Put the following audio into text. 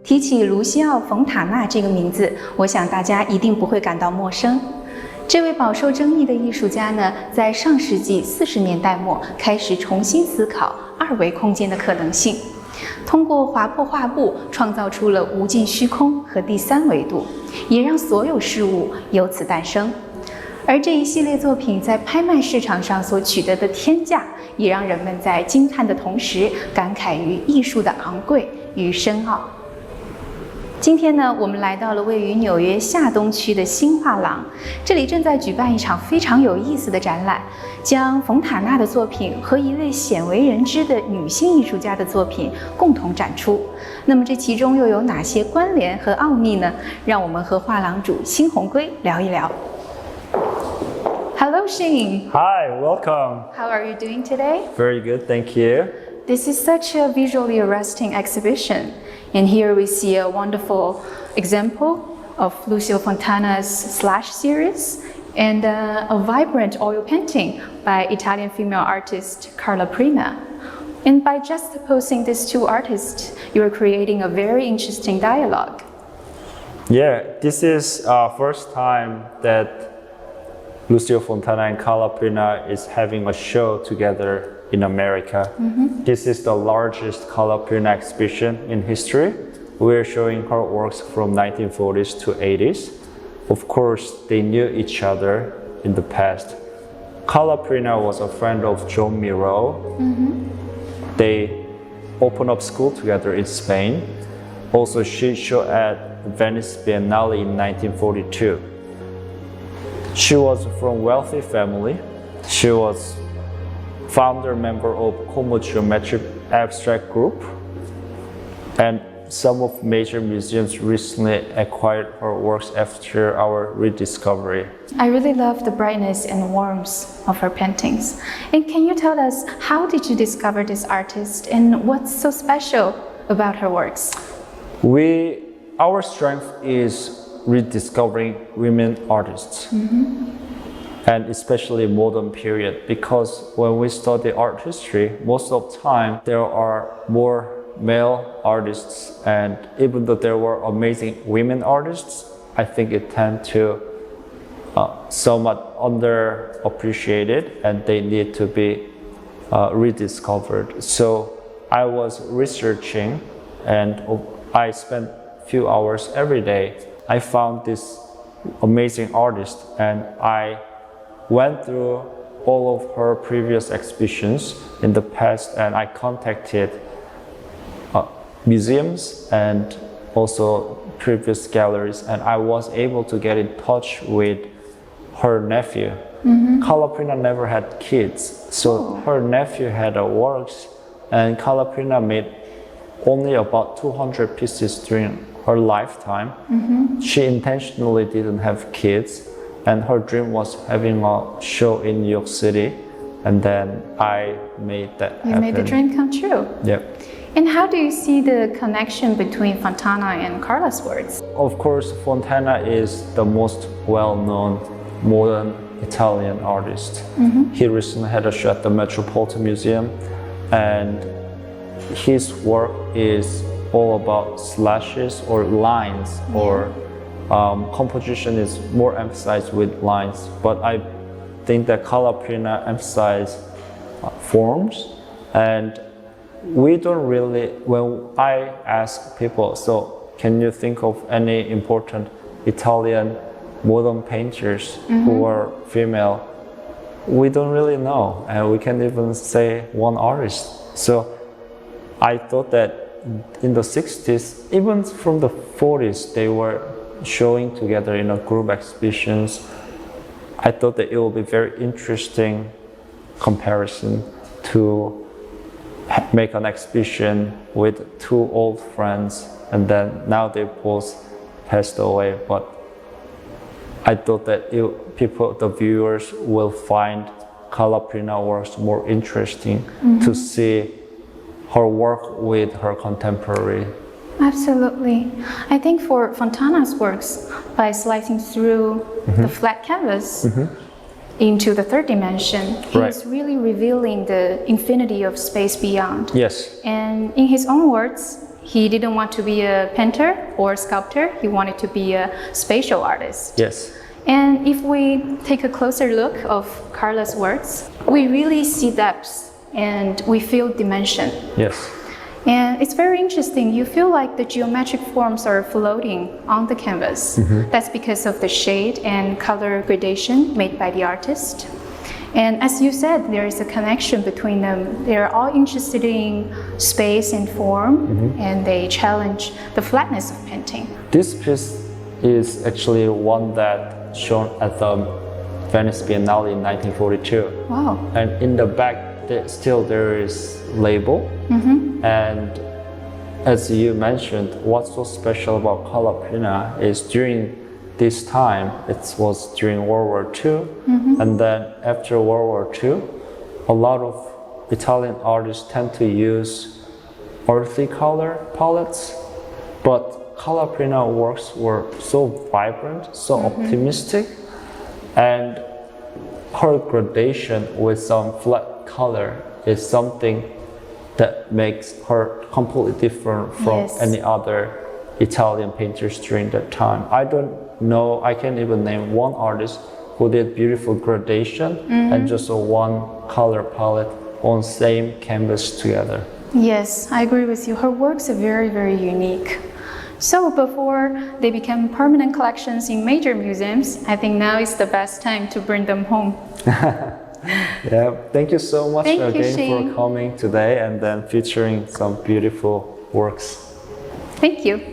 提起卢西奥·冯塔纳这个名字，我想大家一定不会感到陌生。这位饱受争议的艺术家呢，在上世纪40年代末开始重新思考二维空间的可能性，通过划破画布创造出了无尽虚空和第三维度，也让所有事物由此诞生。而这一系列作品在拍卖市场上所取得的天价，也让人们在惊叹的同时感慨于艺术的昂贵与深奥。今天呢，我们来到了位于纽约下东区的辛画廊，这里正在举办一场非常有意思的展览，将冯塔纳的作品和一位鲜为人知的女性艺术家的作品共同展出。那么这其中又有哪些关联和奥秘呢？让我们和画廊主辛烘圭聊一聊。Hello, Shin. Hi, welcome. How are you doing today? Very good, thank you. This is such a visually arresting exhibition. And here we see a wonderful example of Lucio Fontana's Slash series and a vibrant oil painting by Italian female artist Carla Prina. And by juxtaposing these two artists, you are creating a very interesting dialogue. Yeah, this is first time that Lucio Fontana and Carla Prina is having a show together in America. This is the largest Carla Prina exhibition in history. We're showing her works from 1940s to 80s. Of course, they knew each other in the past. Carla Prina was a friend of John Miro. They opened up school together in Spain. Also, she showed at Venice Biennale in 1942. She was from wealthy family. She was founder member of Como Geometric Abstract Group, and some of major museums recently acquired her works after our rediscovery. I really love the brightness and warmth of her paintings. And can you tell us, how did you discover this artist and what's so special about her works? Our strength is rediscovering women artists. And especially modern period, because when we study art history, most of the time there are more male artists, and even though there were amazing women artists, I think it tend to somewhat underappreciated, and they need to be rediscovered. So I was researching, and I spent few hours every day. I found this amazing artist, and I went through all of her previous exhibitions in the past, and I contacted museums and also previous galleries, and I was able to get in touch with her nephew. Carla Prina never had kids, so her nephew had works, and Carla Prina made only about 200 pieces during her lifetime. She intentionally didn't have kids, and her dream was having a show in New York City, and then I made that happen. You made the dream come true. Yep. And how do you see the connection between Fontana and Carla's works? Of course, Fontana is the most well-known modern Italian artist. He recently had a show at the Metropolitan Museum, and his work is all about slashes or lines, or composition is more emphasized with lines. But I think that Carla Prina emphasizes forms, and we don't really, when I ask people, so can you think of any important Italian modern painters who are female? We don't really know, and we can't even say one artist. So I thought that in the 60s, even from the 40s, they were showing together in a group exhibitions. I thought that it would be very interesting comparison to make an exhibition with two old friends, and then now they both passed away. But I thought that the viewers will find Carla Prina works more interesting to see her work with her contemporary. Absolutely. I think for Fontana's works, by slicing through the flat canvas into the third dimension, he's really revealing the infinity of space beyond. Yes. And in his own words, he didn't want to be a painter or sculptor, he wanted to be a spatial artist. Yes. And if we take a closer look of Carla's works, we really see depth and we feel dimension. Yes. And it's very interesting. You feel like the geometric forms are floating on the canvas. That's because of the shade and color gradation made by the artist. And as you said, there is a connection between them. They're all interested in space and form, and they challenge the flatness of painting. This piece is actually one that shown at the Venice Biennale in 1942. Wow. And in the back, there is label. And as you mentioned, what's so special about Carla Prina is during this time, it was during World War II, and then after World War II, a lot of Italian artists tend to use earthy color palettes, but Carla Prina works were so vibrant, so optimistic, and her gradation with some flat color is something that makes her completely different from any other Italian painters during that time. I don't know, I can't even name one artist who did beautiful gradation and just a one color palette on same canvas together. Yes, I agree with you. Her works are very, very unique. So before they become permanent collections in major museums, I think now is the best time to bring them home. Yeah, thank you so much again Shin. for coming today and then featuring some beautiful works. Thank you.